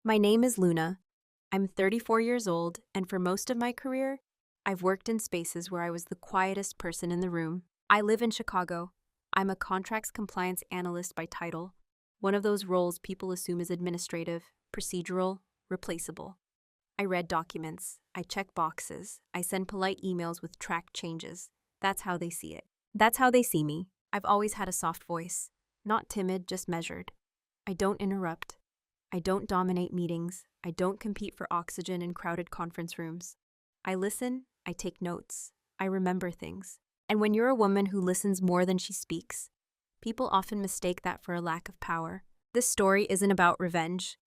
My name is Luna. I'm 34 years old, and for most of my career, I've worked in spaces where I was the quietest person in the room. I live in Chicago. I'm a contracts compliance analyst by title, one of those roles people assume is administrative, procedural, replaceable. I read documents, I check boxes, I send polite emails with tracked changes. That's how they see it. That's how they see me. I've always had a soft voice. Not timid, just measured. I don't interrupt. I don't dominate meetings. I don't compete for oxygen in crowded conference rooms. I listen, I take notes, I remember things. And when you're a woman who listens more than she speaks, people often mistake that for a lack of power. This story isn't about revenge.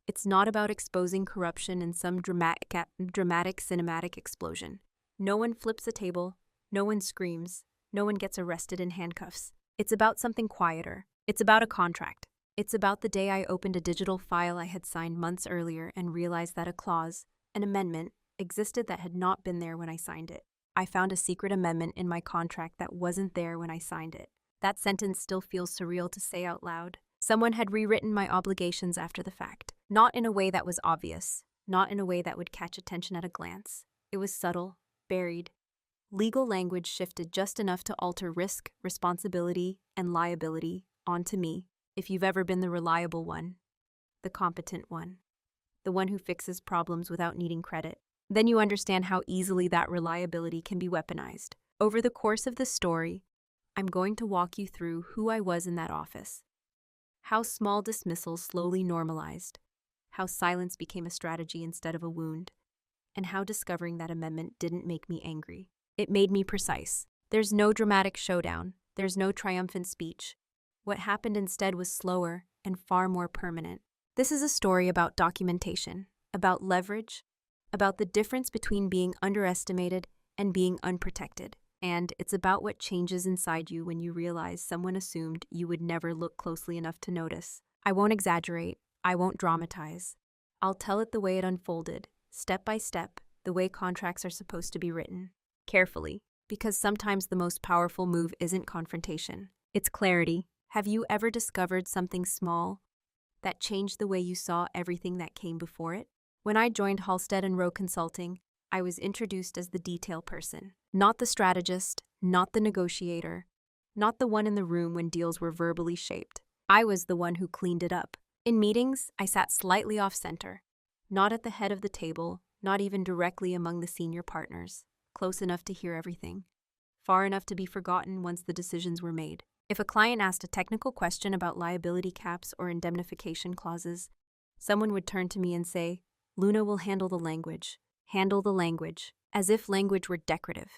It's not about exposing corruption in some dramatic cinematic explosion. No one flips a table, no one screams, no one gets arrested in handcuffs. It's about something quieter. It's about a contract. It's about the day I opened a digital file I had signed months earlier and realized that a clause, an amendment, existed that had not been there when I signed it. I found a secret amendment in my contract that wasn't there when I signed it. That sentence still feels surreal to say out loud. Someone had rewritten my obligations after the fact. Not in a way that was obvious, not in a way that would catch attention at a glance. It was subtle, buried. Legal language shifted just enough to alter risk, responsibility, and liability onto me. If you've ever been the reliable one, the competent one, the one who fixes problems without needing credit, then you understand how easily that reliability can be weaponized. Over the course of this story, I'm going to walk you through who I was in that office, how small dismissals slowly normalized, how silence became a strategy instead of a wound, and how discovering that amendment didn't make me angry. It made me precise. There's no dramatic showdown. There's no triumphant speech. What happened instead was slower and far more permanent. This is a story about documentation, about leverage, about the difference between being underestimated and being unprotected. And it's about what changes inside you when you realize someone assumed you would never look closely enough to notice. I won't exaggerate. I won't dramatize. I'll tell it the way it unfolded, step by step, the way contracts are supposed to be written. Carefully, because sometimes the most powerful move isn't confrontation. It's clarity. Have you ever discovered something small that changed the way you saw everything that came before it? When I joined Halstead & Rowe Consulting, I was introduced as the detail person, not the strategist, not the negotiator, not the one in the room when deals were verbally shaped. I was the one who cleaned it up. In meetings, I sat slightly off-center, not at the head of the table, not even directly among the senior partners, close enough to hear everything, far enough to be forgotten once the decisions were made. If a client asked a technical question about liability caps or indemnification clauses, someone would turn to me and say, "Luna will handle the language," as if language were decorative,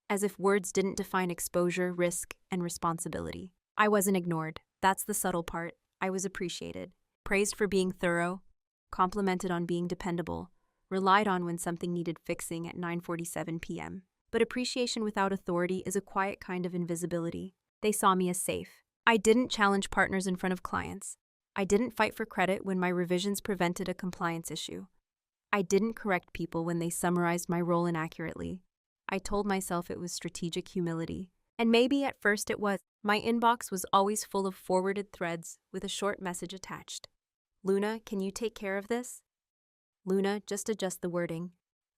as if words didn't define exposure, risk, and responsibility. I wasn't ignored. That's the subtle part. I was appreciated, praised for being thorough, complimented on being dependable, relied on when something needed fixing at 9:47 p.m. But appreciation without authority is a quiet kind of invisibility. They saw me as safe. I didn't challenge partners in front of clients. I didn't fight for credit when my revisions prevented a compliance issue. I didn't correct people when they summarized my role inaccurately. I told myself it was strategic humility. And maybe at first it was. My inbox was always full of forwarded threads with a short message attached. "Luna, can you take care of this?" "Luna, just adjust the wording."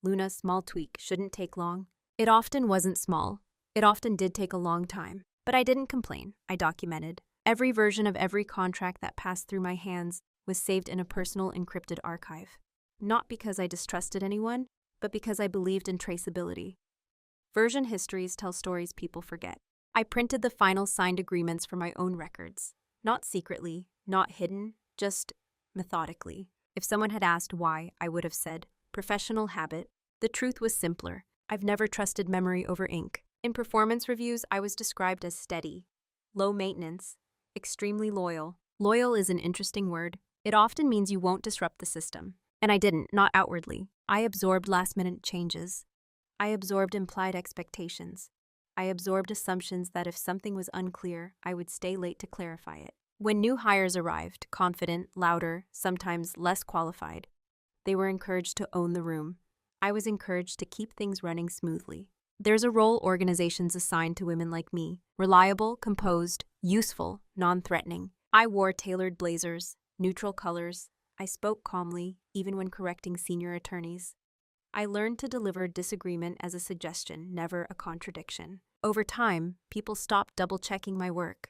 "Luna, small tweak, shouldn't take long." It often wasn't small. It often did take a long time. But I didn't complain. I documented. Every version of every contract that passed through my hands was saved in a personal encrypted archive. Not because I distrusted anyone, but because I believed in traceability. Version histories tell stories people forget. I printed the final signed agreements for my own records. Not secretly, not hidden, just methodically. If someone had asked why, I would have said, professional habit. The truth was simpler. I've never trusted memory over ink. In performance reviews, I was described as steady, low maintenance, extremely loyal. Loyal is an interesting word. It often means you won't disrupt the system. And I didn't, not outwardly. I absorbed last-minute changes. I absorbed implied expectations. I absorbed assumptions that if something was unclear, I would stay late to clarify it. When new hires arrived, confident, louder, sometimes less qualified, they were encouraged to own the room. I was encouraged to keep things running smoothly. There's a role organizations assign to women like me: reliable, composed, useful, non-threatening. I wore tailored blazers, neutral colors. I spoke calmly, even when correcting senior attorneys. I learned to deliver disagreement as a suggestion, never a contradiction. Over time, people stopped double-checking my work.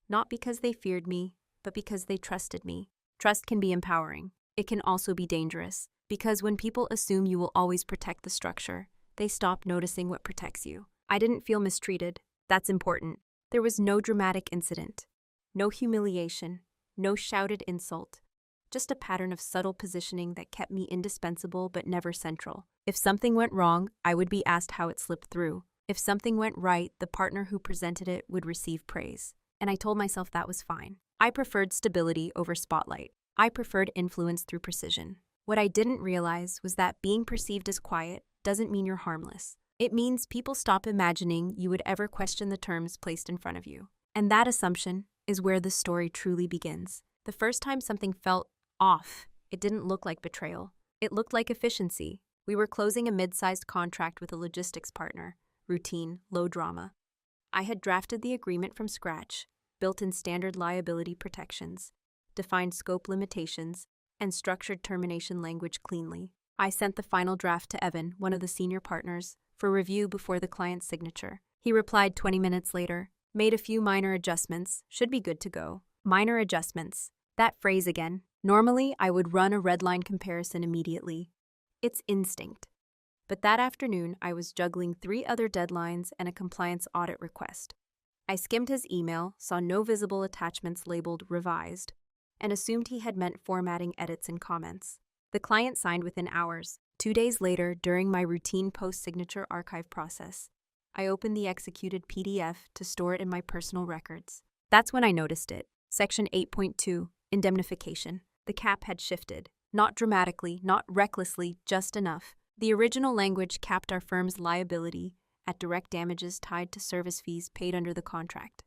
Not because they feared me, but because they trusted me. Trust can be empowering. It can also be dangerous, because when people assume you will always protect the structure, they stop noticing what protects you. I didn't feel mistreated. That's important. There was no dramatic incident, no humiliation, no shouted insult, just a pattern of subtle positioning that kept me indispensable but never central. If something went wrong, I would be asked how it slipped through. If something went right, the partner who presented it would receive praise. And I told myself that was fine. I preferred stability over spotlight. I preferred influence through precision. What I didn't realize was that being perceived as quiet doesn't mean you're harmless. It means people stop imagining you would ever question the terms placed in front of you. And that assumption is where the story truly begins. The first time something felt off, it didn't look like betrayal. It looked like efficiency. We were closing a mid-sized contract with a logistics partner. Routine, low drama. I had drafted the agreement from scratch, built in standard liability protections, defined scope limitations, and structured termination language cleanly. I sent the final draft to Evan, one of the senior partners, for review before the client's signature. He replied 20 minutes later, made a few minor adjustments, should be good to go. Minor adjustments. That phrase again. Normally, I would run a red line comparison immediately. It's instinct. But that afternoon, I was juggling 3 other deadlines and a compliance audit request. I skimmed his email, saw no visible attachments labeled revised, and assumed he had meant formatting edits and comments. The client signed within hours. 2 days later, during my routine post-signature archive process, I opened the executed PDF to store it in my personal records. That's when I noticed it. Section 8.2, Indemnification. The cap had shifted. Not dramatically, not recklessly, just enough. The original language capped our firm's liability at direct damages tied to service fees paid under the contract.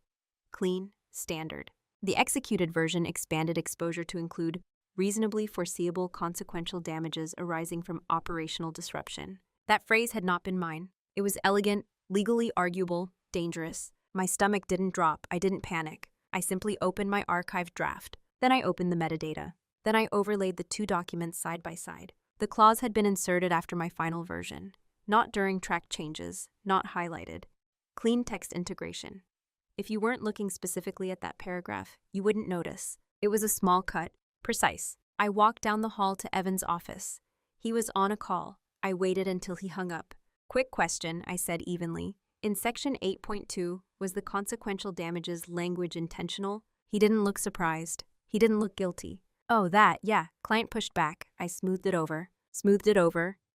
Clean, standard. The executed version expanded exposure to include reasonably foreseeable consequential damages arising from operational disruption. That phrase had not been mine. It was elegant, legally arguable, dangerous. My stomach didn't drop. I didn't panic. I simply opened my archived draft. Then I opened the metadata. Then I overlaid the 2 documents side by side. The clause had been inserted after my final version, not during track changes, not highlighted. Clean text integration. If you weren't looking specifically at that paragraph, you wouldn't notice. It was a small cut, precise. I walked down the hall to Evan's office. He was on a call. I waited until he hung up. Quick question, I said evenly. In section 8.2, was the consequential damages language intentional? He didn't look surprised. He didn't look guilty. Oh, that, yeah. Client pushed back. I smoothed it over.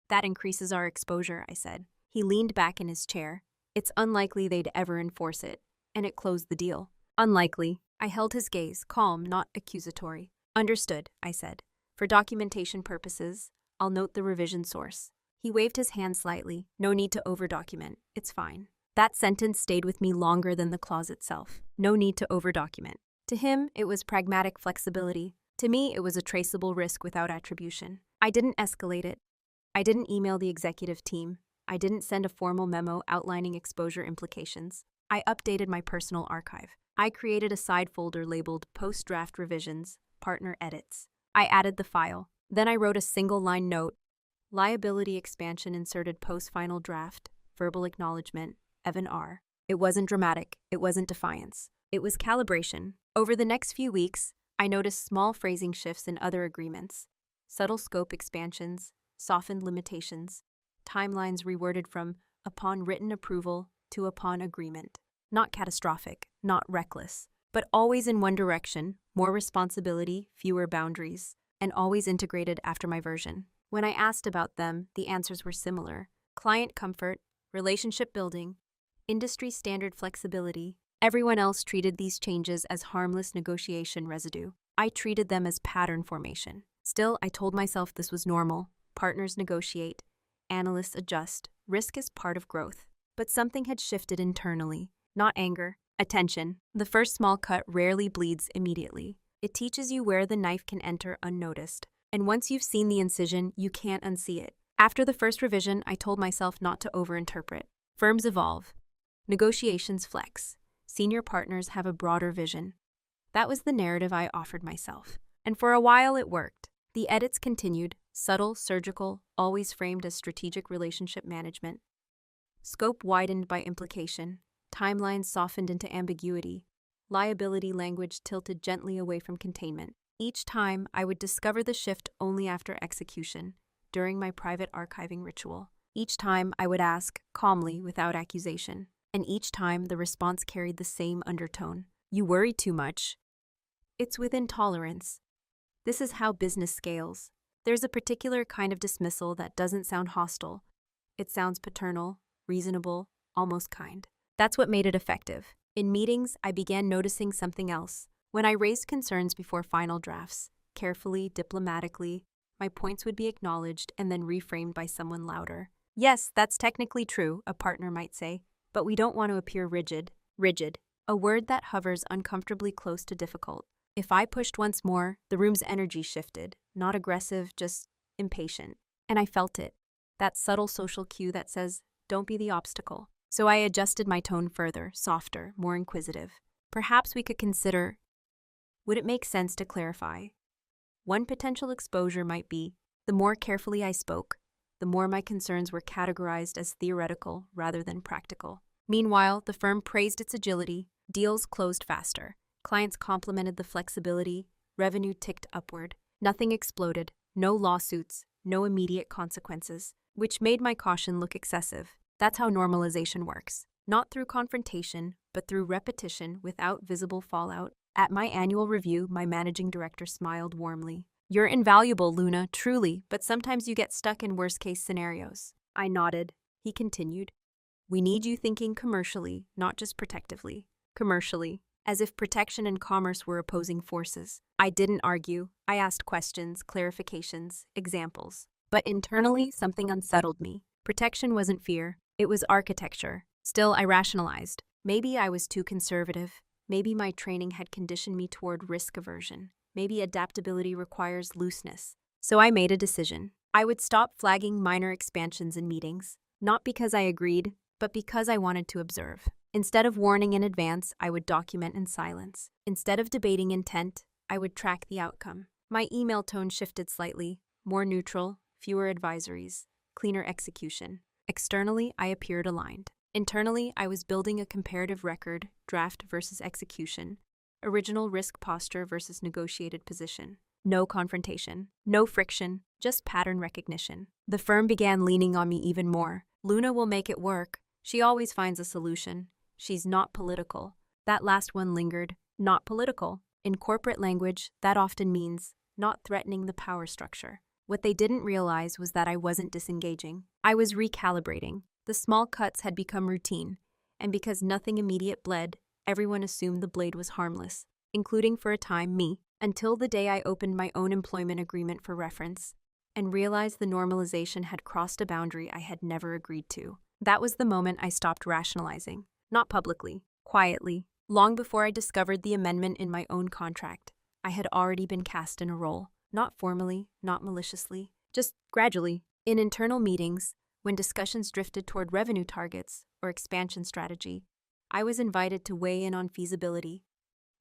That increases our exposure, I said. He leaned back in his chair. It's unlikely they'd ever enforce it. And it closed the deal. Unlikely. I held his gaze, calm, not accusatory. Understood, I said. For documentation purposes, I'll note the revision source. He waved his hand slightly. No need to over-document. It's fine. That sentence stayed with me longer than the clause itself. No need to over-document. To him, it was pragmatic flexibility. To me, it was a traceable risk without attribution. I didn't escalate it. I didn't email the executive team. I didn't send a formal memo outlining exposure implications. I updated my personal archive. I created a side folder labeled Post-Draft Revisions, Partner Edits. I added the file. Then I wrote a single-line note. Liability expansion inserted post-final draft, verbal acknowledgement, Evan R. It wasn't dramatic. It wasn't defiance. It was calibration. Over the next few weeks, I noticed small phrasing shifts in other agreements, subtle scope expansions, softened limitations, timelines reworded from upon written approval to upon agreement. Not catastrophic, not reckless, but always in one direction, more responsibility, fewer boundaries, and always integrated after my version. When I asked about them, the answers were similar. Client comfort, relationship building, industry standard flexibility. Everyone else treated these changes as harmless negotiation residue. I treated them as pattern formation. Still, I told myself this was normal. Partners negotiate, analysts adjust, risk is part of growth. But something had shifted internally. Not anger, attention. The first small cut rarely bleeds immediately. It teaches you where the knife can enter unnoticed. And once you've seen the incision, you can't unsee it. After the first revision, I told myself not to overinterpret. Firms evolve. Negotiations flex. Senior partners have a broader vision. That was the narrative I offered myself. And for a while it worked. The edits continued, subtle, surgical, always framed as strategic relationship management. Scope widened by implication, timelines softened into ambiguity, liability language tilted gently away from containment. Each time, I would discover the shift only after execution, during my private archiving ritual. Each time, I would ask, calmly, without accusation. And each time, the response carried the same undertone. You worry too much. It's within tolerance. This is how business scales. There's a particular kind of dismissal that doesn't sound hostile. It sounds paternal, reasonable, almost kind. That's what made it effective. In meetings, I began noticing something else. When I raised concerns before final drafts, carefully, diplomatically, my points would be acknowledged and then reframed by someone louder. Yes, that's technically true, a partner might say, but we don't want to appear rigid. Rigid, a word that hovers uncomfortably close to difficult. If I pushed once more, the room's energy shifted, not aggressive, just impatient. And I felt it, that subtle social cue that says, don't be the obstacle. So I adjusted my tone further, softer, more inquisitive. Perhaps we could consider, would it make sense to clarify? One potential exposure might be, the more carefully I spoke, the more my concerns were categorized as theoretical rather than practical. Meanwhile, the firm praised its agility, deals closed faster. Clients complimented the flexibility, revenue ticked upward. Nothing exploded, no lawsuits, no immediate consequences, which made my caution look excessive. That's how normalization works. Not through confrontation, but through repetition without visible fallout. At my annual review, my managing director smiled warmly. You're invaluable, Luna, truly, but sometimes you get stuck in worst-case scenarios. I nodded. He continued. We need you thinking commercially, not just protectively. Commercially. As if protection and commerce were opposing forces. I didn't argue. I asked questions, clarifications, examples. But internally, something unsettled me. Protection wasn't fear. It was architecture. Still, I rationalized. Maybe I was too conservative. Maybe my training had conditioned me toward risk aversion. Maybe adaptability requires looseness. So I made a decision. I would stop flagging minor expansions in meetings, not because I agreed, but because I wanted to observe. Instead of warning in advance, I would document in silence. Instead of debating intent, I would track the outcome. My email tone shifted slightly, more neutral, fewer advisories, cleaner execution. Externally, I appeared aligned. Internally, I was building a comparative record, draft versus execution, original risk posture versus negotiated position. No confrontation, no friction, just pattern recognition. The firm began leaning on me even more. Luna will make it work. She always finds a solution. She's not political. That last one lingered. Not political. In corporate language, that often means not threatening the power structure. What they didn't realize was that I wasn't disengaging. I was recalibrating. The small cuts had become routine, and because nothing immediate bled, everyone assumed the blade was harmless, including for a time me, until the day I opened my own employment agreement for reference and realized the normalization had crossed a boundary I had never agreed to. That was the moment I stopped rationalizing. Not publicly, quietly. Long before I discovered the amendment in my own contract, I had already been cast in a role. Not formally, not maliciously, just gradually. In internal meetings, when discussions drifted toward revenue targets or expansion strategy, I was invited to weigh in on feasibility.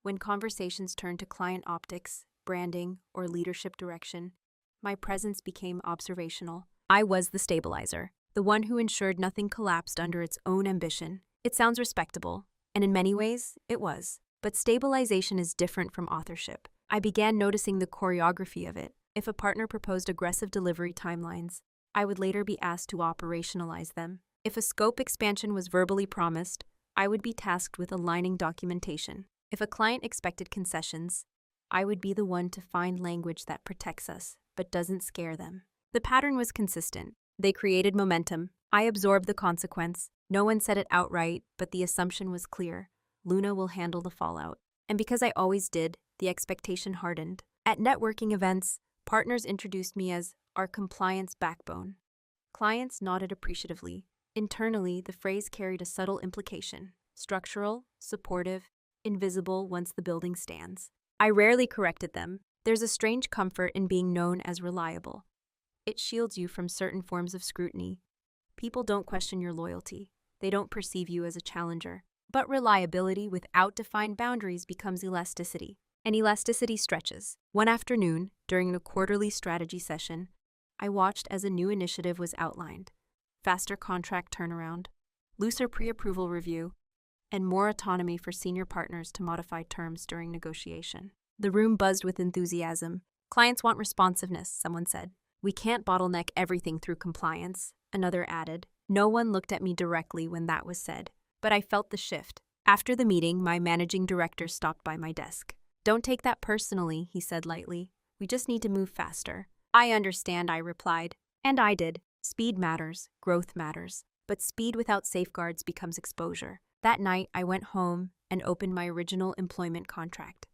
When conversations turned to client optics, branding, or leadership direction, my presence became observational. I was the stabilizer, the one who ensured nothing collapsed under its own ambition. It sounds respectable, and in many ways, it was. But stabilization is different from authorship. I began noticing the choreography of it. If a partner proposed aggressive delivery timelines, I would later be asked to operationalize them. If a scope expansion was verbally promised, I would be tasked with aligning documentation. If a client expected concessions, I would be the one to find language that protects us, but doesn't scare them. The pattern was consistent. They created momentum. I absorbed the consequence. No one said it outright, but the assumption was clear. Luna will handle the fallout. And because I always did, the expectation hardened. At networking events, partners introduced me as our compliance backbone. Clients nodded appreciatively. Internally, the phrase carried a subtle implication. Structural, supportive, invisible once the building stands. I rarely corrected them. There's a strange comfort in being known as reliable. It shields you from certain forms of scrutiny. People don't question your loyalty. They don't perceive you as a challenger. But reliability without defined boundaries becomes elasticity. and elasticity stretches. One afternoon, during a quarterly strategy session, I watched as a new initiative was outlined: faster contract turnaround, looser pre-approval review, and more autonomy for senior partners to modify terms during negotiation. The room buzzed with enthusiasm. "Clients want responsiveness," someone said. "We can't bottleneck everything through compliance," another added. No one looked at me directly when that was said, but I felt the shift. After the meeting, my managing director stopped by my desk. "Don't take that personally," he said lightly. "We just need to move faster." "I understand," I replied. And I did. Speed matters, growth matters, but speed without safeguards becomes exposure. That night, I went home and opened my original employment contract.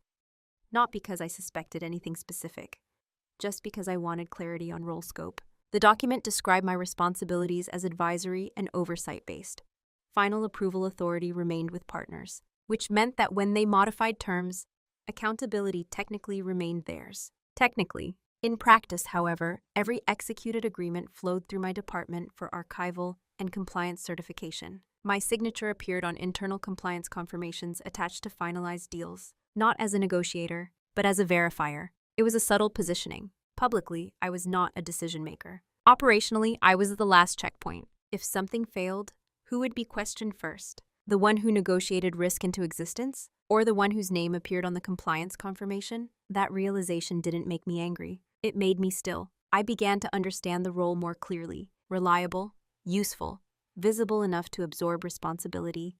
Not because I suspected anything specific, just because I wanted clarity on role scope. The document described my responsibilities as advisory and oversight-based. Final approval authority remained with partners, which meant that when they modified terms, accountability technically remained theirs. Technically. In practice, however, every executed agreement flowed through my department for archival and compliance certification. My signature appeared on internal compliance confirmations attached to finalized deals, not as a negotiator, but as a verifier. It was a subtle positioning. Publicly, I was not a decision maker. Operationally, I was the last checkpoint. If something failed, who would be questioned first? The one who negotiated risk into existence? Or the one whose name appeared on the compliance confirmation? That realization didn't make me angry. It made me still. I began to understand the role more clearly: reliable, useful, visible enough to absorb responsibility,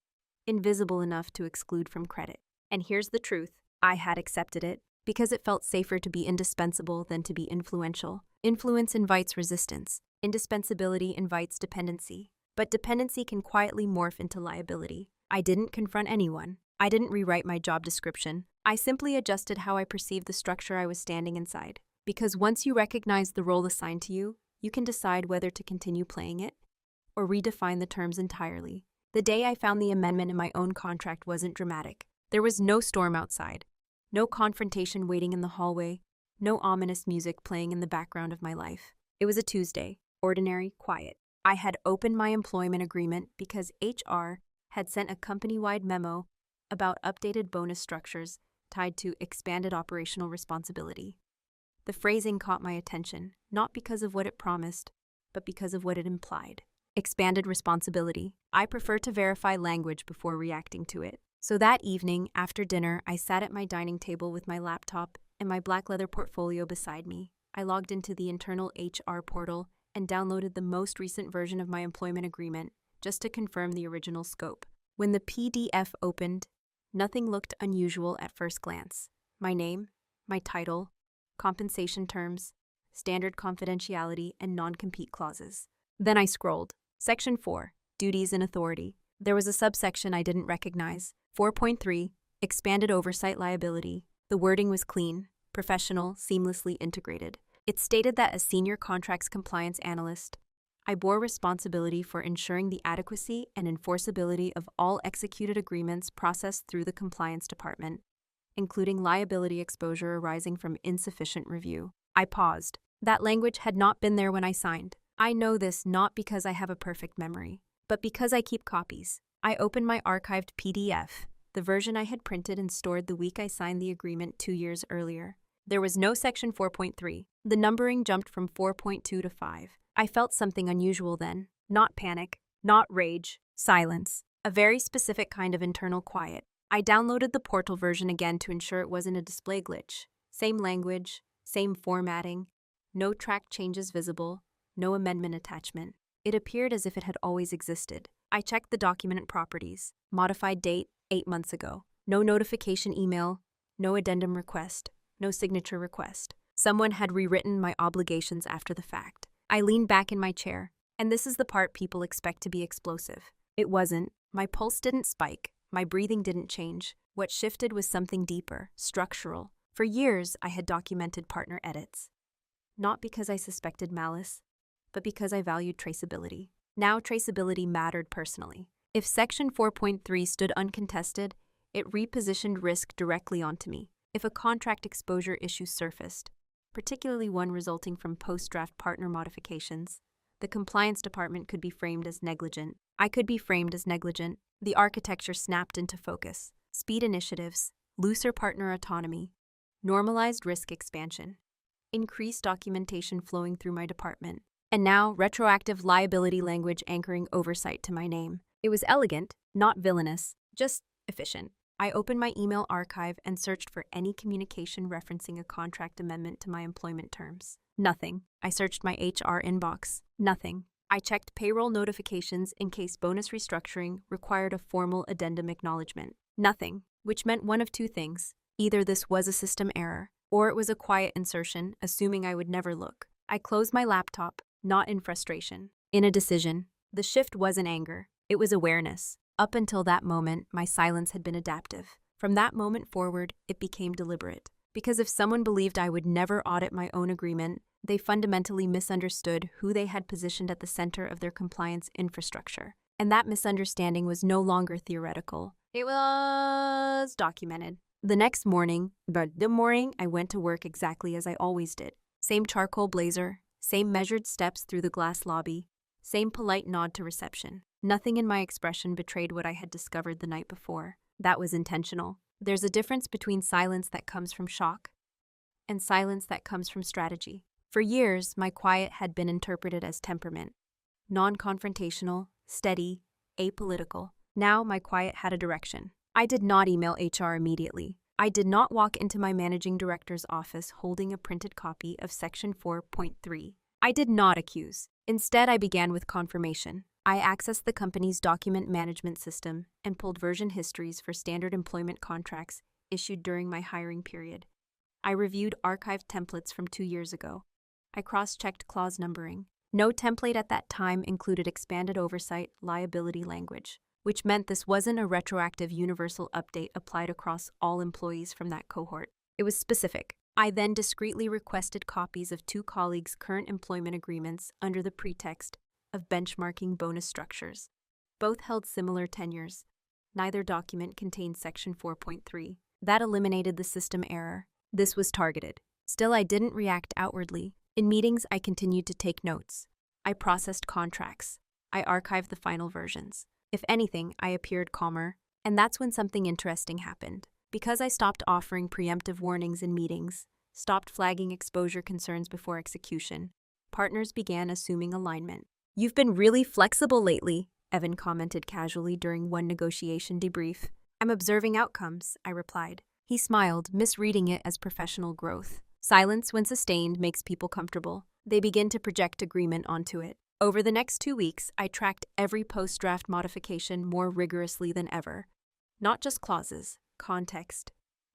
invisible enough to exclude from credit. And here's the truth: I had accepted it because it felt safer to be indispensable than to be influential. Influence invites resistance. Indispensability invites dependency. But dependency can quietly morph into liability. I didn't confront anyone. I didn't rewrite my job description. I simply adjusted how I perceived the structure I was standing inside. Because once you recognize the role assigned to you, you can decide whether to continue playing it or redefine the terms entirely. The day I found the amendment in my own contract wasn't dramatic. There was no storm outside, no confrontation waiting in the hallway, no ominous music playing in the background of my life. It was a Tuesday, ordinary, quiet. I had opened my employment agreement because HR had sent a company-wide memo about updated bonus structures tied to expanded operational responsibility. The phrasing caught my attention, not because of what it promised, but because of what it implied. Expanded responsibility. I prefer to verify language before reacting to it. So that evening, after dinner, I sat at my dining table with my laptop and my black leather portfolio beside me. I logged into the internal HR portal and downloaded the most recent version of my employment agreement just to confirm the original scope. When the PDF opened, nothing looked unusual at first glance. My name, my title, compensation terms, standard confidentiality, and non-compete clauses. Then I scrolled. Section 4, Duties and Authority. There was a subsection I didn't recognize. 4.3, Expanded Oversight Liability. The wording was clean, professional, seamlessly integrated. It stated that as Senior Contracts Compliance Analyst, I bore responsibility for ensuring the adequacy and enforceability of all executed agreements processed through the Compliance Department, including liability exposure arising from insufficient review. I paused. That language had not been there when I signed. I know this not because I have a perfect memory, but because I keep copies. I opened my archived PDF, the version I had printed and stored the week I signed the agreement 2 years earlier. There was no Section 4.3. The numbering jumped from 4.2 to 5. I felt something unusual then. Not panic, not rage, silence. A very specific kind of internal quiet. I downloaded the portal version again to ensure it wasn't a display glitch. Same language, same formatting, no track changes visible, no amendment attachment. It appeared as if it had always existed. I checked the document properties. Modified date, 8 months ago. No notification email, no addendum request, no signature request. Someone had rewritten my obligations after the fact. I leaned back in my chair, and this is the part people expect to be explosive. It wasn't. My pulse didn't spike. My breathing didn't change. What shifted was something deeper, structural. For years, I had documented partner edits. Not because I suspected malice, but because I valued traceability. Now traceability mattered personally. If Section 4.3 stood uncontested, it repositioned risk directly onto me. If a contract exposure issue surfaced, particularly one resulting from post-draft partner modifications, the compliance department could be framed as negligent. I could be framed as negligent. The architecture snapped into focus. Speed initiatives, looser partner autonomy, normalized risk expansion, increased documentation flowing through my department, and now retroactive liability language anchoring oversight to my name. It was elegant, not villainous, just efficient. I opened my email archive and searched for any communication referencing a contract amendment to my employment terms. Nothing. I searched my HR inbox. Nothing. I checked payroll notifications in case bonus restructuring required a formal addendum acknowledgement. Nothing, which meant one of two things. Either this was a system error, or it was a quiet insertion, assuming I would never look. I closed my laptop, not in frustration, in a decision. The shift wasn't anger. It was awareness. Up until that moment, my silence had been adaptive. From that moment forward, it became deliberate. Because if someone believed I would never audit my own agreement, they fundamentally misunderstood who they had positioned at the center of their compliance infrastructure. And that misunderstanding was no longer theoretical. It was documented. The next morning, I went to work exactly as I always did. Same charcoal blazer, same measured steps through the glass lobby, same polite nod to reception. Nothing in my expression betrayed what I had discovered the night before. That was intentional. There's a difference between silence that comes from shock and silence that comes from strategy. For years, my quiet had been interpreted as temperament. Non-confrontational, steady, apolitical. Now my quiet had a direction. I did not email HR immediately. I did not walk into my managing director's office holding a printed copy of Section 4.3. I did not accuse. Instead, I began with confirmation. I accessed the company's document management system and pulled version histories for standard employment contracts issued during my hiring period. I reviewed archived templates from 2 years ago. I cross-checked clause numbering. No template at that time included expanded oversight liability language, which meant this wasn't a retroactive universal update applied across all employees from that cohort. It was specific. I then discreetly requested copies of 2 colleagues' current employment agreements under the pretext of benchmarking bonus structures. Both held similar tenures. Neither document contained Section 4.3. That eliminated the system error. This was targeted. Still, I didn't react outwardly. In meetings, I continued to take notes. I processed contracts. I archived the final versions. If anything, I appeared calmer. And that's when something interesting happened. Because I stopped offering preemptive warnings in meetings, stopped flagging exposure concerns before execution, partners began assuming alignment. "You've been really flexible lately," Evan commented casually during one negotiation debrief. "I'm observing outcomes," I replied. He smiled, misreading it as professional growth. Silence, when sustained, makes people comfortable. They begin to project agreement onto it. Over the next 2 weeks, I tracked every post-draft modification more rigorously than ever. Not just clauses, context,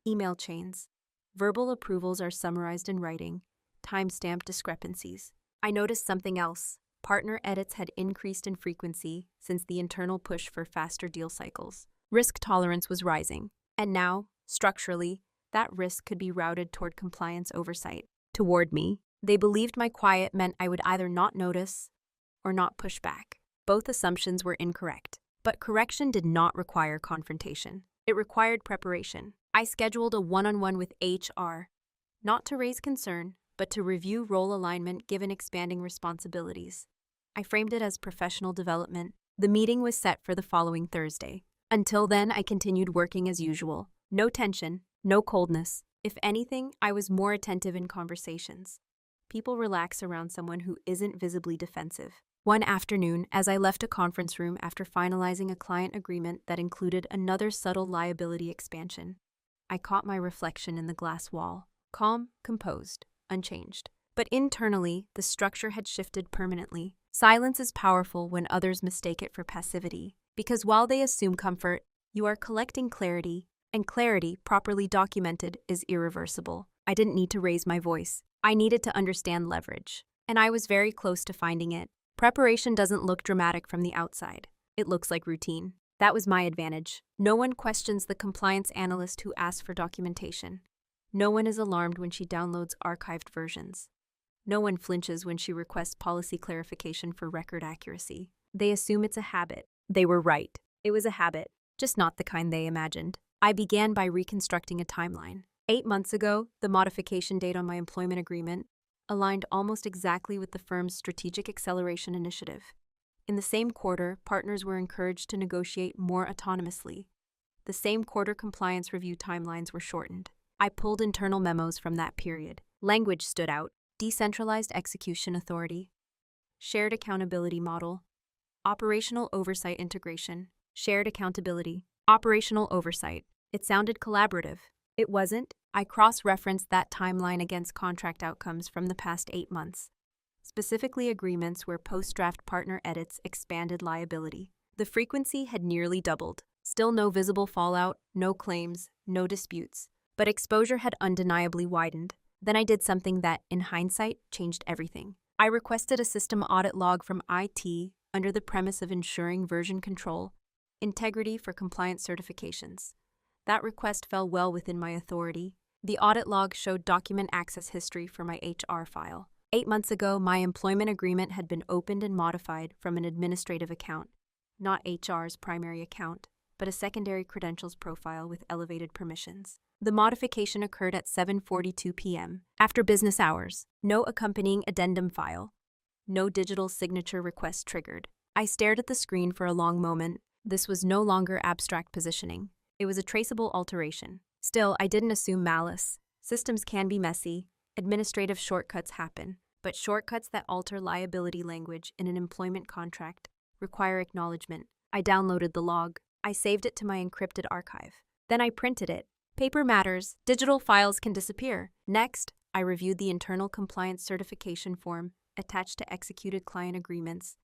email chains. Verbal approvals are summarized in writing, timestamped discrepancies. I noticed something else. Partner edits had increased in frequency since the internal push for faster deal cycles. Risk tolerance was rising, and now, structurally, that risk could be routed toward compliance oversight. Toward me, they believed my quiet meant I would either not notice or not push back. Both assumptions were incorrect. But correction did not require confrontation. It required preparation. I scheduled a one-on-one with HR, not to raise concern, but to review role alignment given expanding responsibilities. I framed it as professional development. The meeting was set for the following Thursday. Until then, I continued working as usual. No tension, no coldness. If anything, I was more attentive in conversations. People relax around someone who isn't visibly defensive. One afternoon, as I left a conference room after finalizing a client agreement that included another subtle liability expansion, I caught my reflection in the glass wall. Calm, composed, unchanged. But internally, the structure had shifted permanently. Silence is powerful when others mistake it for passivity, because while they assume comfort, you are collecting clarity, and clarity, properly documented, is irreversible. I didn't need to raise my voice. I needed to understand leverage, and I was very close to finding it. Preparation doesn't look dramatic from the outside. It looks like routine. That was my advantage. No one questions the compliance analyst who asks for documentation. No one is alarmed when she downloads archived versions. No one flinches when she requests policy clarification for record accuracy. They assume it's a habit. They were right. It was a habit, just not the kind they imagined. I began by reconstructing a timeline. 8 months ago, the modification date on my employment agreement aligned almost exactly with the firm's strategic acceleration initiative. In the same quarter, partners were encouraged to negotiate more autonomously. The same quarter compliance review timelines were shortened. I pulled internal memos from that period. Language stood out: decentralized execution authority, shared accountability model, operational oversight integration, shared accountability, operational oversight. It sounded collaborative. It wasn't. I cross-referenced that timeline against contract outcomes from the past 8 months, specifically agreements where post-draft partner edits expanded liability. The frequency had nearly doubled. Still no visible fallout, no claims, no disputes. But exposure had undeniably widened. Then I did something that, in hindsight, changed everything. I requested a system audit log from IT under the premise of ensuring version control, integrity for compliance certifications. That request fell well within my authority. The audit log showed document access history for my HR file. 8 months ago, my employment agreement had been opened and modified from an administrative account, not HR's primary account, but a secondary credentials profile with elevated permissions. The modification occurred at 7:42 p.m. after business hours. No accompanying addendum file. No digital signature request triggered. I stared at the screen for a long moment. This was no longer abstract positioning. It was a traceable alteration. Still, I didn't assume malice. Systems can be messy. Administrative shortcuts happen. But shortcuts that alter liability language in an employment contract require acknowledgement. I downloaded the log. I saved it to my encrypted archive. Then I printed it. Paper matters. Digital files can disappear. Next, I reviewed the internal compliance certification form attached to executed client agreements.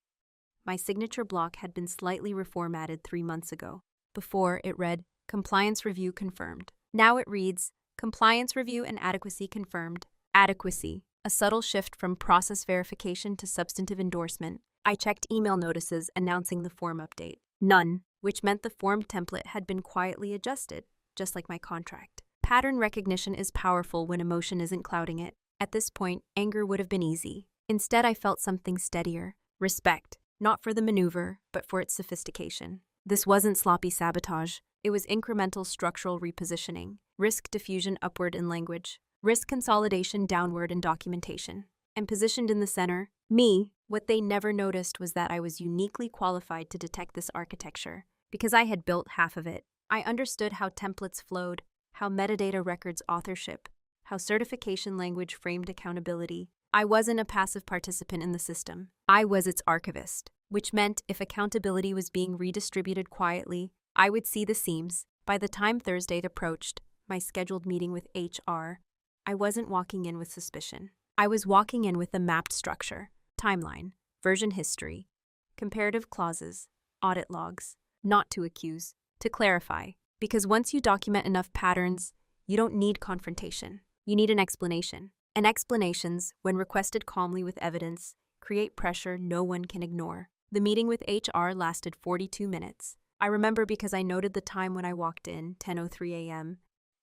My signature block had been slightly reformatted 3 months ago. Before, it read, Compliance Review Confirmed. Now it reads, Compliance Review and Adequacy Confirmed. Adequacy, a subtle shift from process verification to substantive endorsement. I checked email notices announcing the form update. None, which meant the form template had been quietly adjusted, just like my contract. Pattern recognition is powerful when emotion isn't clouding it. At this point, anger would have been easy. Instead, I felt something steadier. Respect, not for the maneuver, but for its sophistication. This wasn't sloppy sabotage. It was incremental structural repositioning, risk diffusion upward in language, risk consolidation downward in documentation. And positioned in the center, me, what they never noticed was that I was uniquely qualified to detect this architecture, because I had built half of it. I understood how templates flowed, how metadata records authorship, how certification language framed accountability. I wasn't a passive participant in the system. I was its archivist, which meant if accountability was being redistributed quietly, I would see the seams. By the time Thursday approached, my scheduled meeting with HR, I wasn't walking in with suspicion. I was walking in with a mapped structure, timeline, version history, comparative clauses, audit logs, not to accuse, to clarify. Because once you document enough patterns, you don't need confrontation. You need an explanation. And explanations, when requested calmly with evidence, create pressure no one can ignore. The meeting with HR lasted 42 minutes. I remember because I noted the time when I walked in, 10:03 a.m.,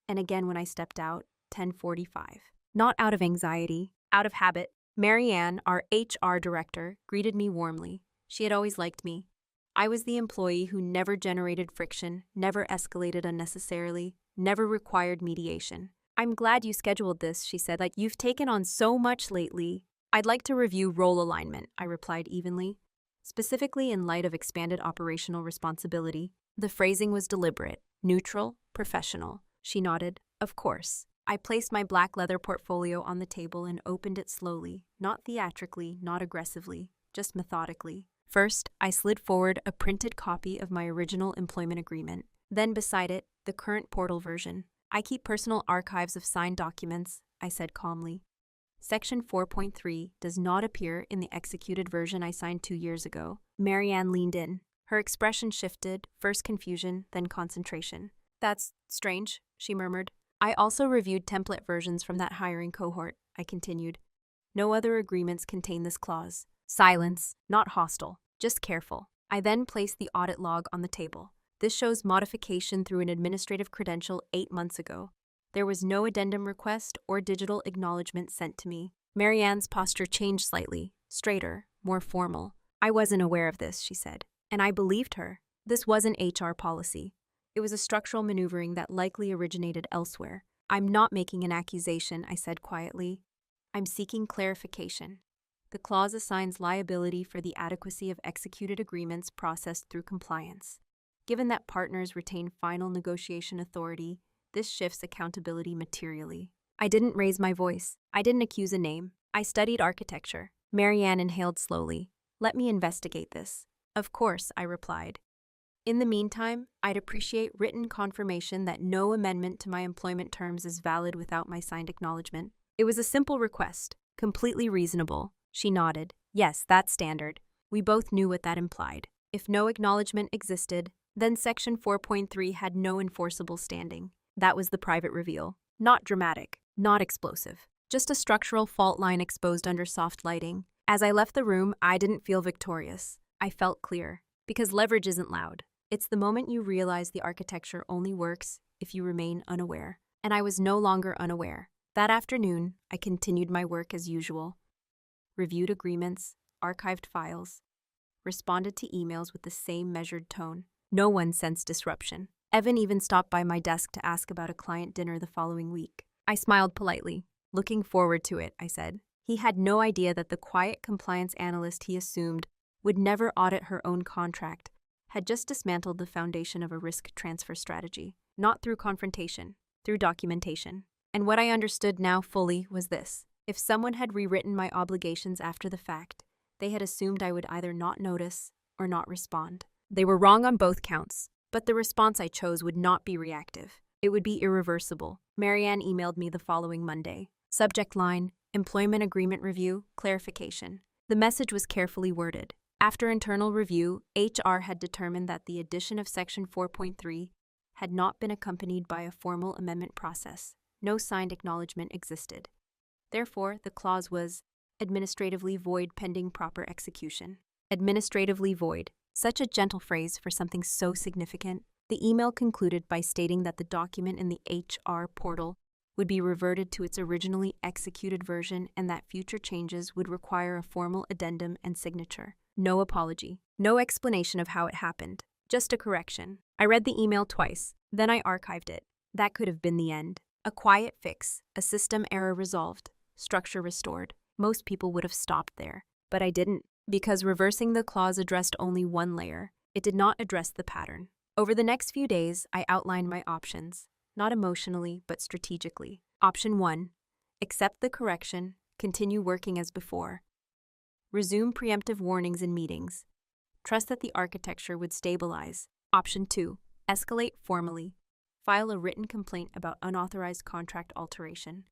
and again when I stepped out, 10:45. Not out of anxiety, out of habit. Marianne, our HR director, greeted me warmly. She had always liked me. I was the employee who never generated friction, never escalated unnecessarily, never required mediation. I'm glad you scheduled this, she said. Like, you've taken on so much lately. I'd like to review role alignment, I replied evenly. Specifically in light of expanded operational responsibility. The phrasing was deliberate, neutral, professional. She nodded. Of course. I placed my black leather portfolio on the table and opened it slowly, not theatrically, not aggressively, just methodically. First, I slid forward a printed copy of my original employment agreement. Then beside it, the current portal version. I keep personal archives of signed documents, I said calmly. Section 4.3 does not appear in the executed version I signed 2 years ago. Marianne leaned in. Her expression shifted, first confusion, then concentration. That's strange, she murmured. I also reviewed template versions from that hiring cohort, I continued. No other agreements contain this clause. Silence, not hostile, just careful. I then placed the audit log on the table. This shows modification through an administrative credential 8 months ago. There was no addendum request or digital acknowledgement sent to me. Marianne's posture changed slightly, straighter, more formal. I wasn't aware of this, she said, and I believed her. This wasn't HR policy. It was a structural maneuvering that likely originated elsewhere. I'm not making an accusation, I said quietly. I'm seeking clarification. The clause assigns liability for the adequacy of executed agreements processed through compliance. Given that partners retain final negotiation authority, this shifts accountability materially. I didn't raise my voice. I didn't accuse a name. I studied architecture. Marianne inhaled slowly. Let me investigate this. Of course, I replied. In the meantime, I'd appreciate written confirmation that no amendment to my employment terms is valid without my signed acknowledgement. It was a simple request, completely reasonable. She nodded. Yes, that's standard. We both knew what that implied. If no acknowledgement existed, then Section 4.3 had no enforceable standing. That was the private reveal. Not dramatic, not explosive. Just a structural fault line exposed under soft lighting. As I left the room, I didn't feel victorious. I felt clear. Because leverage isn't loud. It's the moment you realize the architecture only works if you remain unaware. And I was no longer unaware. That afternoon, I continued my work as usual. Reviewed agreements, archived files, responded to emails with the same measured tone. No one sensed disruption. Evan even stopped by my desk to ask about a client dinner the following week. I smiled politely. Looking forward to it, I said. He had no idea that the quiet compliance analyst he assumed would never audit her own contract had just dismantled the foundation of a risk transfer strategy. Not through confrontation, through documentation. And what I understood now fully was this. If someone had rewritten my obligations after the fact, they had assumed I would either not notice or not respond. They were wrong on both counts, but the response I chose would not be reactive. It would be irreversible. Marianne emailed me the following Monday. Subject line, Employment Agreement Review, Clarification. The message was carefully worded. After internal review, HR had determined that the addition of Section 4.3 had not been accompanied by a formal amendment process. No signed acknowledgement existed. Therefore, the clause was administratively void pending proper execution. Administratively void. Such a gentle phrase for something so significant. The email concluded by stating that the document in the HR portal would be reverted to its originally executed version and that future changes would require a formal addendum and signature. No apology. No explanation of how it happened. Just a correction. I read the email twice, then I archived it. That could have been the end. A quiet fix, a system error resolved, structure restored. Most people would have stopped there. But I didn't, because reversing the clause addressed only one layer. It did not address the pattern. Over the next few days, I outlined my options, not emotionally, but strategically. Option 1. Accept the correction, continue working as before. Resume preemptive warnings in meetings. Trust that the architecture would stabilize. Option 2. Escalate formally. File a written complaint about unauthorized contract alteration.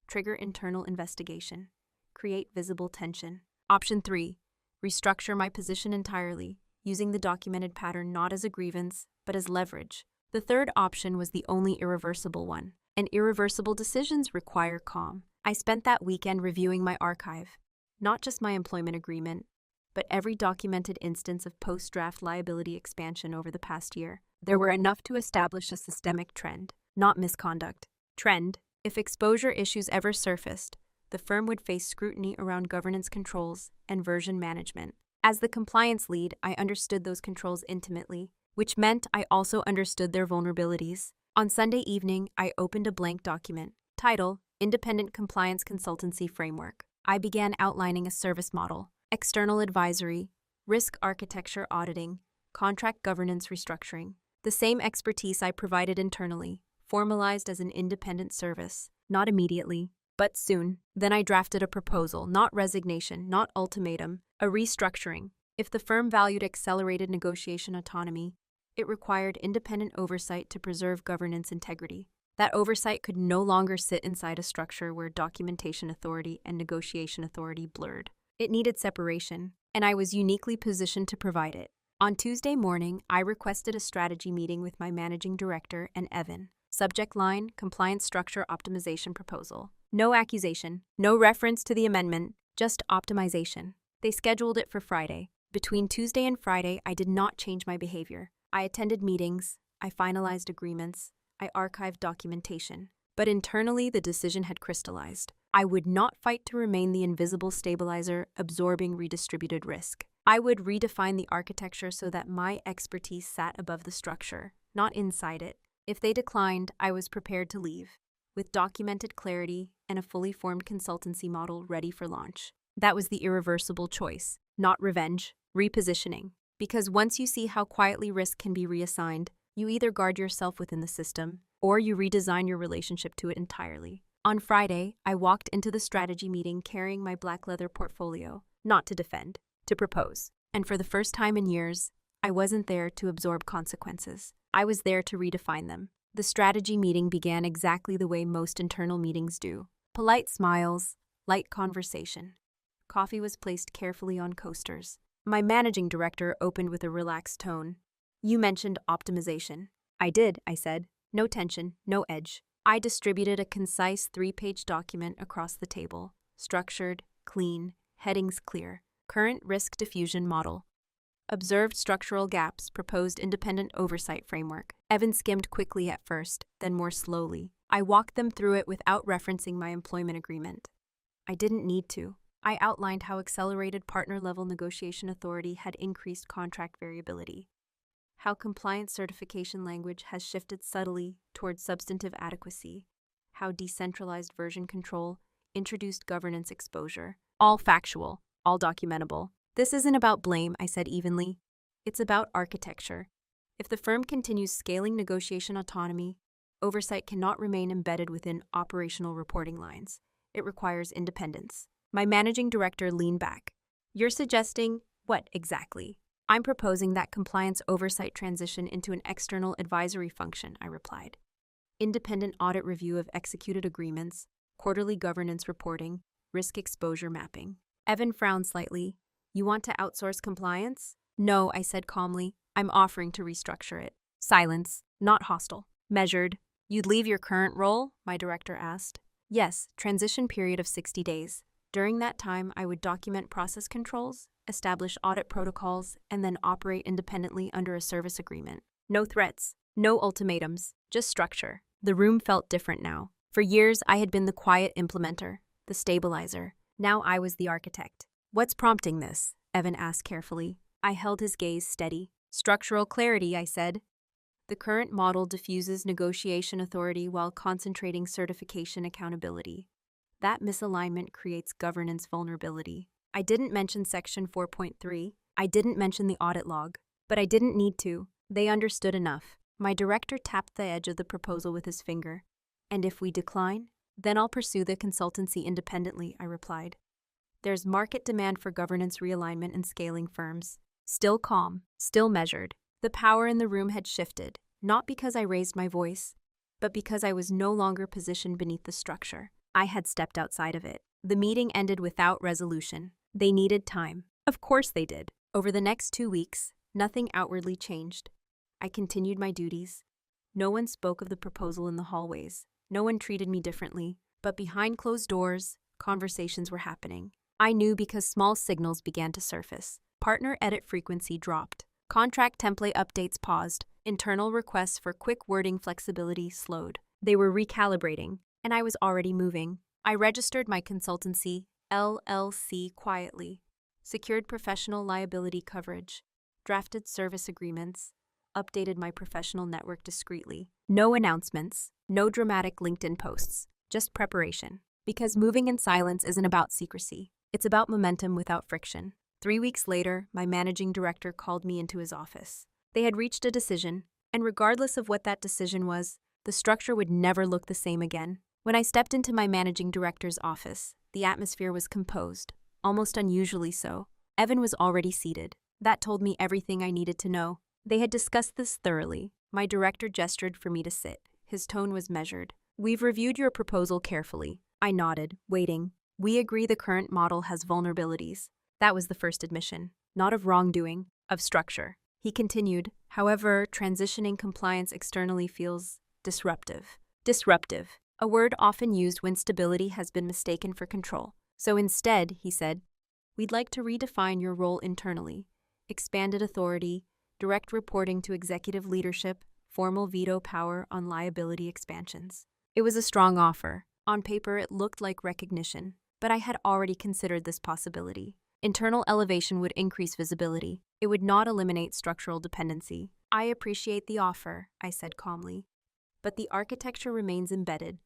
Trigger internal investigation. Create visible tension. Option 3. Restructure my position entirely, using the documented pattern not as a grievance, but as leverage. The third option was the only irreversible one, and irreversible decisions require calm. I spent that weekend reviewing my archive, not just my employment agreement, but every documented instance of post-draft liability expansion over the past year. There were enough to establish a systemic trend, not misconduct. Trend: if exposure issues ever surfaced, the firm would face scrutiny around governance controls and version management. As the compliance lead, I understood those controls intimately, which meant I also understood their vulnerabilities. On Sunday evening, I opened a blank document. Title: Independent Compliance Consultancy Framework. I began outlining a service model: external advisory, risk architecture auditing, contract governance restructuring. The same expertise I provided internally, formalized as an independent service. Not immediately, but soon. Then I drafted a proposal, not resignation, not ultimatum, a restructuring. If the firm valued accelerated negotiation autonomy, it required independent oversight to preserve governance integrity. That oversight could no longer sit inside a structure where documentation authority and negotiation authority blurred. It needed separation, and I was uniquely positioned to provide it. On Tuesday morning, I requested a strategy meeting with my managing director and Evan. Subject line: Compliance Structure Optimization Proposal. No accusation, no reference to the amendment, just optimization. They scheduled it for Friday. Between Tuesday and Friday, I did not change my behavior. I attended meetings, I finalized agreements, I archived documentation. But internally, the decision had crystallized. I would not fight to remain the invisible stabilizer absorbing redistributed risk. I would redefine the architecture so that my expertise sat above the structure, not inside it. If they declined, I was prepared to leave, with documented clarity and a fully formed consultancy model ready for launch. That was the irreversible choice, not revenge, repositioning. Because once you see how quietly risk can be reassigned, you either guard yourself within the system, or you redesign your relationship to it entirely. On Friday, I walked into the strategy meeting carrying my black leather portfolio, not to defend, to propose. And for the first time in years, I wasn't there to absorb consequences. I was there to redefine them. The strategy meeting began exactly the way most internal meetings do. Polite smiles, light conversation. Coffee was placed carefully on coasters. My managing director opened with a relaxed tone. "You mentioned optimization." "I did," I said. "No tension, no edge." I distributed a concise 3-page document across the table. Structured, clean, headings clear. Current risk diffusion model. Observed structural gaps, proposed independent oversight framework. Evan skimmed quickly at first, then more slowly. I walked them through it without referencing my employment agreement. I didn't need to. I outlined how accelerated partner-level negotiation authority had increased contract variability, how compliance certification language has shifted subtly towards substantive adequacy, how decentralized version control introduced governance exposure. All factual, all documentable. "This isn't about blame," I said evenly. "It's about architecture. If the firm continues scaling negotiation autonomy, oversight cannot remain embedded within operational reporting lines. It requires independence." My managing director leaned back. "You're suggesting what exactly?" "I'm proposing that compliance oversight transition into an external advisory function," I replied. "Independent audit review of executed agreements, quarterly governance reporting, risk exposure mapping." Evan frowned slightly. "You want to outsource compliance?" "No," I said calmly. "I'm offering to restructure it." Silence, not hostile. Measured. "You'd leave your current role?" my director asked. "Yes, transition period of 60 days. During that time, I would document process controls, establish audit protocols, and then operate independently under a service agreement. No threats, no ultimatums, just structure." The room felt different now. For years, I had been the quiet implementer, the stabilizer. Now I was the architect. "What's prompting this?" Evan asked carefully. I held his gaze steady. "Structural clarity," I said. "The current model diffuses negotiation authority while concentrating certification accountability. That misalignment creates governance vulnerability." I didn't mention Section 4.3. I didn't mention the audit log. But I didn't need to. They understood enough. My director tapped the edge of the proposal with his finger. "And if we decline, then I'll pursue the consultancy independently," I replied. "There's market demand for governance realignment in scaling firms." Still calm, still measured. The power in the room had shifted, not because I raised my voice, but because I was no longer positioned beneath the structure. I had stepped outside of it. The meeting ended without resolution. They needed time. Of course they did. Over the next 2 weeks, nothing outwardly changed. I continued my duties. No one spoke of the proposal in the hallways. No one treated me differently. But behind closed doors, conversations were happening. I knew because small signals began to surface. Partner edit frequency dropped. Contract template updates paused. Internal requests for quick wording flexibility slowed. They were recalibrating, and I was already moving. I registered my consultancy, LLC, quietly, secured professional liability coverage, drafted service agreements, updated my professional network discreetly. No announcements, no dramatic LinkedIn posts, just preparation. Because moving in silence isn't about secrecy. It's about momentum without friction. 3 weeks later, my managing director called me into his office. They had reached a decision, and regardless of what that decision was, the structure would never look the same again. When I stepped into my managing director's office, the atmosphere was composed, almost unusually so. Evan was already seated. That told me everything I needed to know. They had discussed this thoroughly. My director gestured for me to sit. His tone was measured. "We've reviewed your proposal carefully." I nodded, waiting. "We agree the current model has vulnerabilities." That was the first admission. Not of wrongdoing, of structure. He continued, "However, transitioning compliance externally feels disruptive." Disruptive, a word often used when stability has been mistaken for control. "So instead," he said, "we'd like to redefine your role internally. Expanded authority, direct reporting to executive leadership, formal veto power on liability expansions." It was a strong offer. On paper, it looked like recognition, but I had already considered this possibility. Internal elevation would increase visibility. It would not eliminate structural dependency. "I appreciate the offer," I said calmly. "But the architecture remains embedded.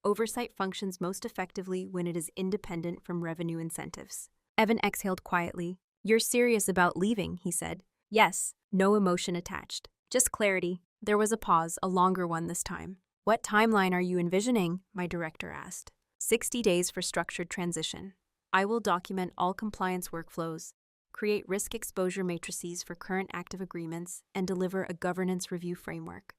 Oversight functions most effectively when it is independent from revenue incentives." Evan exhaled quietly. "You're serious about leaving," he said. "Yes." No emotion attached. Just clarity. There was a pause, a longer one this time. What timeline are you envisioning? My director asked. 60 days for structured transition. I will document all compliance workflows, create risk exposure matrices for current active agreements, and deliver a governance review framework.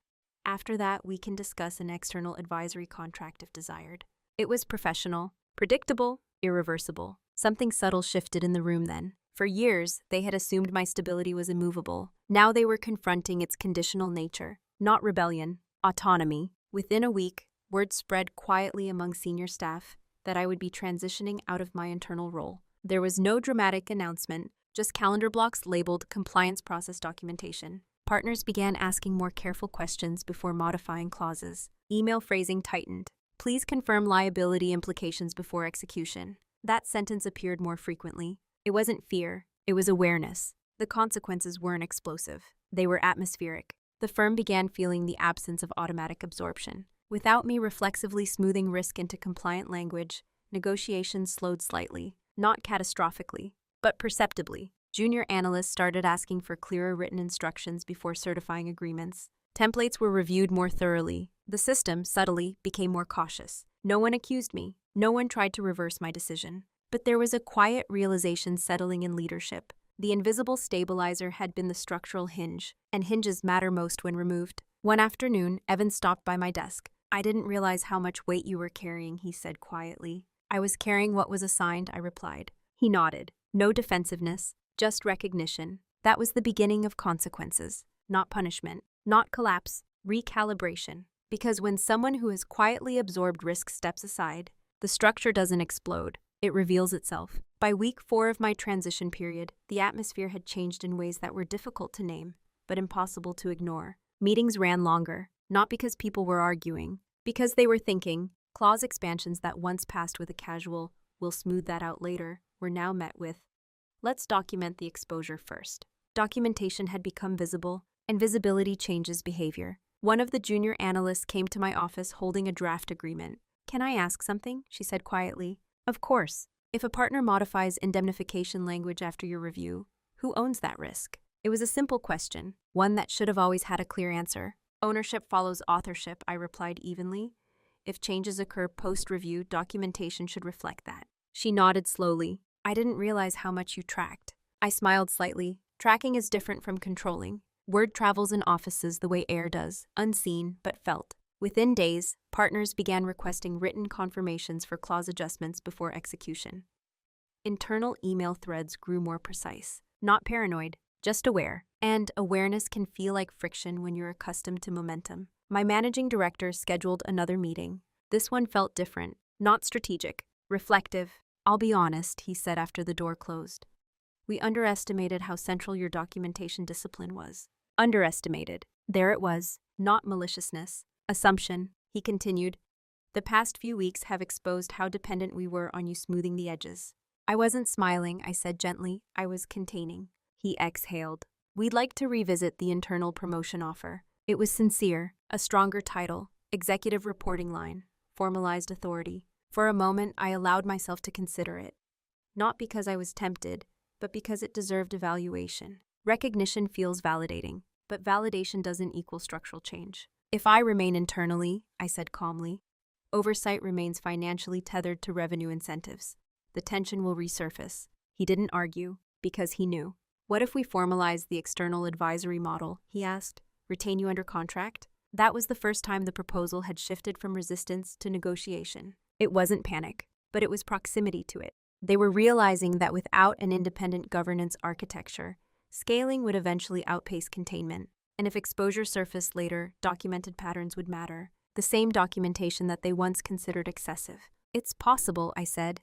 After that, we can discuss an external advisory contract if desired. It was professional, predictable, irreversible. Something subtle shifted in the room then. For years, they had assumed my stability was immovable. Now they were confronting its conditional nature, not rebellion, autonomy. Within a week, word spread quietly among senior staff that I would be transitioning out of my internal role. There was no dramatic announcement, just calendar blocks labeled compliance process documentation. Partners began asking more careful questions before modifying clauses. Email phrasing tightened. Please confirm liability implications before execution. That sentence appeared more frequently. It wasn't fear, it was awareness. The consequences weren't explosive. They were atmospheric. The firm began feeling the absence of automatic absorption. Without me reflexively smoothing risk into compliant language, negotiations slowed slightly, not catastrophically, but perceptibly. Junior analysts started asking for clearer written instructions before certifying agreements. Templates were reviewed more thoroughly. The system, subtly, became more cautious. No one accused me. No one tried to reverse my decision. But there was a quiet realization settling in leadership. The invisible stabilizer had been the structural hinge, and hinges matter most when removed. One afternoon, Evan stopped by my desk. I didn't realize how much weight you were carrying, he said quietly. I was carrying what was assigned, I replied. He nodded. No defensiveness, just recognition. That was the beginning of consequences, not punishment, not collapse, recalibration. Because when someone who has quietly absorbed risk steps aside, the structure doesn't explode. It reveals itself. By week 4 of my transition period, the atmosphere had changed in ways that were difficult to name, but impossible to ignore. Meetings ran longer, not because people were arguing, because they were thinking. Clause expansions that once passed with a casual, "we'll smooth that out later," were now met with, "let's document the exposure first." Documentation had become visible, and visibility changes behavior. One of the junior analysts came to my office holding a draft agreement. "Can I ask something?" she said quietly. "Of course. If a partner modifies indemnification language after your review, who owns that risk?" It was a simple question, one that should have always had a clear answer. "Ownership follows authorship," I replied evenly. "If changes occur post-review, documentation should reflect that." She nodded slowly. "I didn't realize how much you tracked." I smiled slightly. Tracking is different from controlling. Word travels in offices the way air does, unseen but felt. Within days, partners began requesting written confirmations for clause adjustments before execution. Internal email threads grew more precise. Not paranoid, just aware. And awareness can feel like friction when you're accustomed to momentum. My managing director scheduled another meeting. This one felt different, not strategic, reflective. "I'll be honest," he said after the door closed. "We underestimated how central your documentation discipline was." Underestimated. There it was, not maliciousness. Assumption, he continued. "The past few weeks have exposed how dependent we were on you smoothing the edges." I wasn't smiling, I said gently. I was containing. He exhaled. "We'd like to revisit the internal promotion offer." It was sincere, a stronger title, executive reporting line, formalized authority. For a moment, I allowed myself to consider it. Not because I was tempted, but because it deserved evaluation. Recognition feels validating, but validation doesn't equal structural change. "If I remain internally," I said calmly, "oversight remains financially tethered to revenue incentives. The tension will resurface." He didn't argue, because he knew. "What if we formalize the external advisory model?" he asked. "Retain you under contract?" That was the first time the proposal had shifted from resistance to negotiation. It wasn't panic, but it was proximity to it. They were realizing that without an independent governance architecture, scaling would eventually outpace containment. And if exposure surfaced later, documented patterns would matter. The same documentation that they once considered excessive. "It's possible," I said.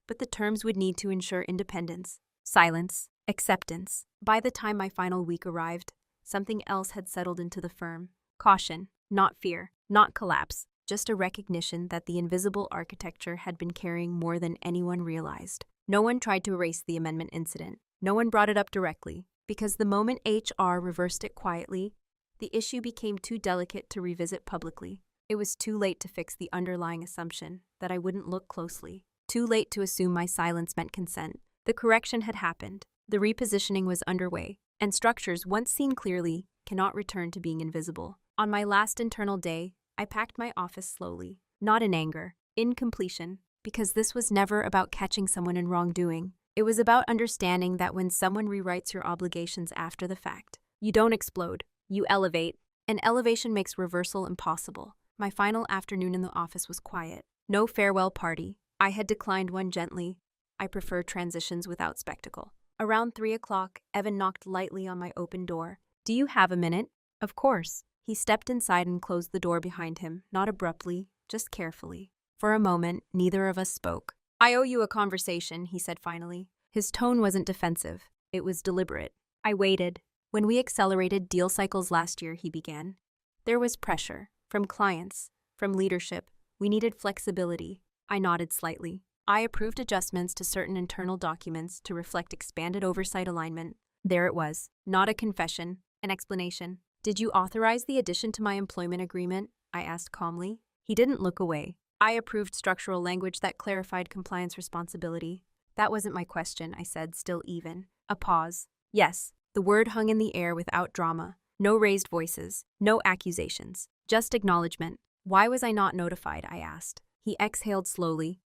"But the terms would need to ensure independence, silence, acceptance." By the time my final week arrived, something else had settled into the firm. Caution, not fear, not collapse, just a recognition that the invisible architecture had been carrying more than anyone realized. No one tried to erase the amendment incident. No one brought it up directly, because the moment HR reversed it quietly, the issue became too delicate to revisit publicly. It was too late to fix the underlying assumption that I wouldn't look closely. Too late to assume my silence meant consent. The correction had happened. The repositioning was underway, and structures once seen clearly cannot return to being invisible. On my last internal day, I packed my office slowly, not in anger, in completion, because this was never about catching someone in wrongdoing. It was about understanding that when someone rewrites your obligations after the fact, you don't explode, you elevate, and elevation makes reversal impossible. My final afternoon in the office was quiet. No farewell party. I had declined one gently. I prefer transitions without spectacle. Around 3 o'clock, Evan knocked lightly on my open door. "Do you have a minute?" "Of course." He stepped inside and closed the door behind him, not abruptly, just carefully. For a moment, neither of us spoke. "I owe you a conversation," he said finally. His tone wasn't defensive. It was deliberate. I waited. "When we accelerated deal cycles last year," he began, "there was pressure. From clients, from leadership. We needed flexibility." I nodded slightly. I approved adjustments to certain internal documents to reflect expanded oversight alignment. There it was. Not a confession, an explanation. "Did you authorize the addition to my employment agreement?" I asked calmly. He didn't look away. "I approved structural language that clarified compliance responsibility." "That wasn't my question," I said, still even. A pause. "Yes." The word hung in the air without drama. No raised voices, no accusations, just acknowledgement. "Why was I not notified?" I asked. He exhaled slowly.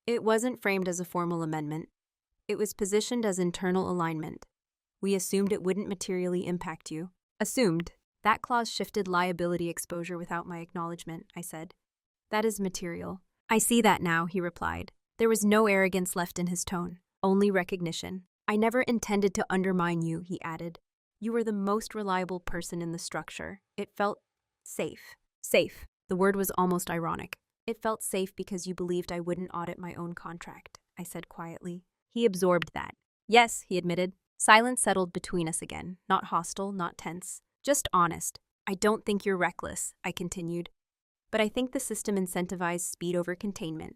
"It wasn't framed as a formal amendment. It was positioned as internal alignment. We assumed it wouldn't materially impact you." "Assumed?" "That clause shifted liability exposure without my acknowledgement," I said. "That is material." "I see that now," he replied. There was no arrogance left in his tone, only recognition. "I never intended to undermine you," he added. "You were the most reliable person in the structure. It felt safe." Safe. The word was almost ironic. "It felt safe because you believed I wouldn't audit my own contract," I said quietly. He absorbed that. "Yes," he admitted. Silence settled between us again, not hostile, not tense, just honest. "I don't think you're reckless," I continued. "But I think the system incentivized speed over containment.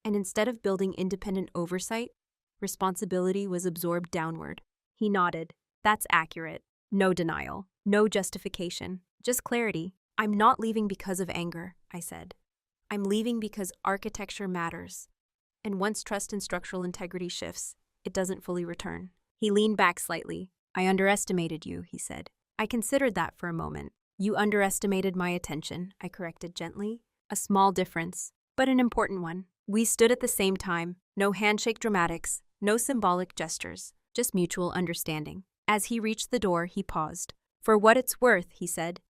And instead of building independent oversight, responsibility was absorbed downward." He nodded. "That's accurate. No denial. No justification. Just clarity." "I'm not leaving because of anger," I said. "I'm leaving because architecture matters. And once trust and structural integrity shifts, it doesn't fully return." He leaned back slightly. "I underestimated you," he said. I considered that for a moment. "You underestimated my attention," I corrected gently. A small difference, but an important one. We stood at the same time. No handshake dramatics, no symbolic gestures, just mutual understanding. As he reached the door, he paused. "For what it's worth," he said,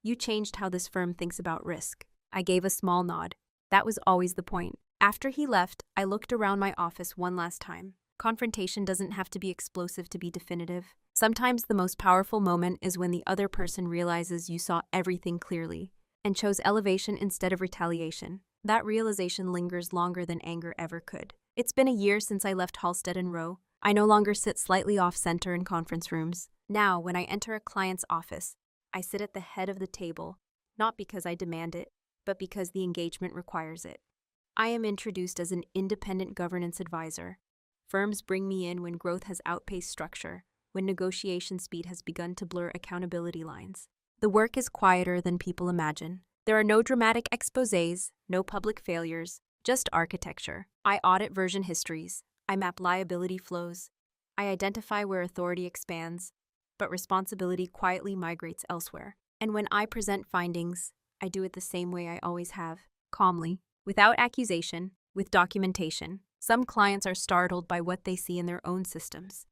"you changed how this firm thinks about risk." I gave a small nod. That was always the point. After he left, I looked around my office one last time. Confrontation doesn't have to be explosive to be definitive. Sometimes the most powerful moment is when the other person realizes you saw everything clearly and chose elevation instead of retaliation. That realization lingers longer than anger ever could. It's been a year since I left Halstead and Rowe. I no longer sit slightly off-center in conference rooms. Now, when I enter a client's office, I sit at the head of the table, not because I demand it, but because the engagement requires it. I am introduced as an independent governance advisor. Firms bring me in when growth has outpaced structure, when negotiation speed has begun to blur accountability lines. The work is quieter than people imagine. There are no dramatic exposés, no public failures, just architecture. I audit version histories. I map liability flows. I identify where authority expands, but responsibility quietly migrates elsewhere. And when I present findings, I do it the same way I always have, calmly, without accusation, with documentation. Some clients are startled by what they see in their own systems.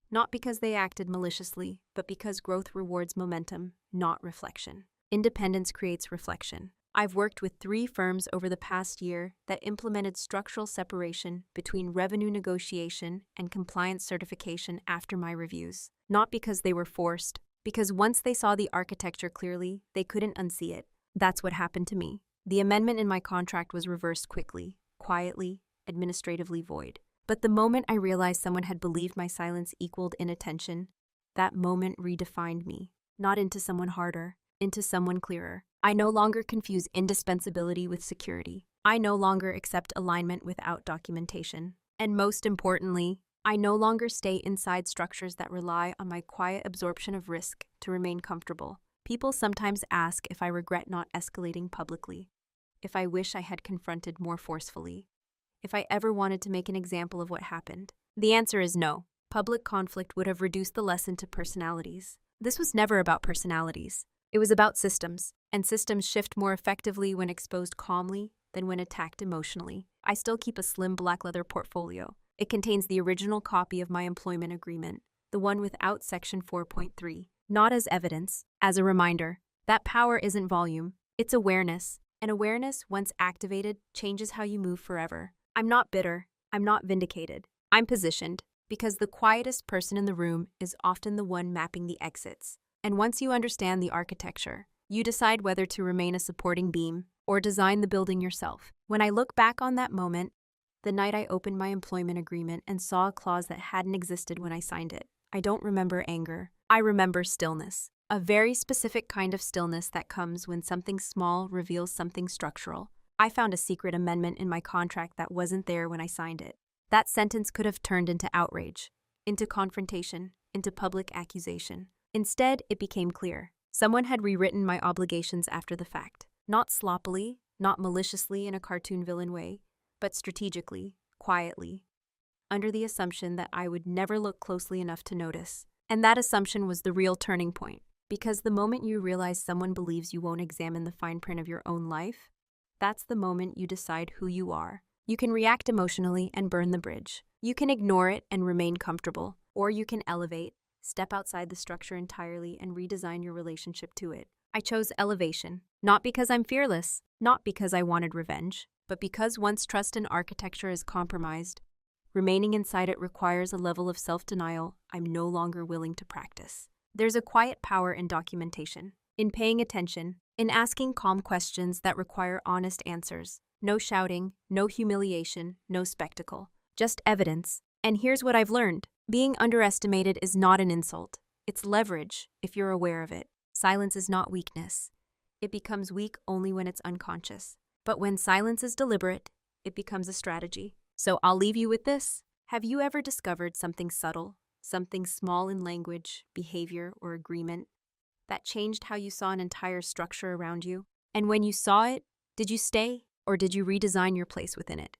Not because they acted maliciously, but because growth rewards momentum, not reflection. Independence creates reflection. I've worked with 3 firms over the past year that implemented structural separation between revenue negotiation and compliance certification after my reviews. Not because they were forced, because once they saw the architecture clearly, they couldn't unsee it. That's what happened to me. The amendment in my contract was reversed quickly, quietly, administratively void. But the moment I realized someone had believed my silence equaled inattention, that moment redefined me, not into someone harder, into someone clearer. I no longer confuse indispensability with security. I no longer accept alignment without documentation. And most importantly, I no longer stay inside structures that rely on my quiet absorption of risk to remain comfortable. People sometimes ask if I regret not escalating publicly, if I wish I had confronted more forcefully, if I ever wanted to make an example of what happened. The answer is no. Public conflict would have reduced the lesson to personalities. This was never about personalities. It was about systems. and systems shift more effectively when exposed calmly than when attacked emotionally. I still keep a slim black leather portfolio. It contains the original copy of my employment agreement, the one without Section 4.3. Not as evidence, as a reminder. That power isn't volume, it's awareness. And awareness, once activated, changes how you move forever. I'm not bitter. I'm not vindicated. I'm positioned, because the quietest person in the room is often the one mapping the exits. And once you understand the architecture, you decide whether to remain a supporting beam or design the building yourself. When I look back on that moment, the night I opened my employment agreement and saw a clause that hadn't existed when I signed it, I don't remember anger. I remember stillness. A very specific kind of stillness that comes when something small reveals something structural. I found a secret amendment in my contract that wasn't there when I signed it. That sentence could have turned into outrage, into confrontation, into public accusation. Instead, it became clear. Someone had rewritten my obligations after the fact. Not sloppily, not maliciously in a cartoon villain way, but strategically, quietly, under the assumption that I would never look closely enough to notice. And that assumption was the real turning point. Because the moment you realize someone believes you won't examine the fine print of your own life, that's the moment you decide who you are. You can react emotionally and burn the bridge. You can ignore it and remain comfortable. Or you can elevate, step outside the structure entirely and redesign your relationship to it. I chose elevation, not because I'm fearless, not because I wanted revenge, but because once trust in architecture is compromised, remaining inside it requires a level of self-denial I'm no longer willing to practice. There's a quiet power in documentation, in paying attention, in asking calm questions that require honest answers. No shouting, no humiliation, no spectacle, just evidence. And here's what I've learned. Being underestimated is not an insult. It's leverage, if you're aware of it. Silence is not weakness. It becomes weak only when it's unconscious. But when silence is deliberate, it becomes a strategy. So I'll leave you with this. Have you ever discovered something subtle, something small in language, behavior, or agreement, that changed how you saw an entire structure around you? And when you saw it, did you stay, or did you redesign your place within it?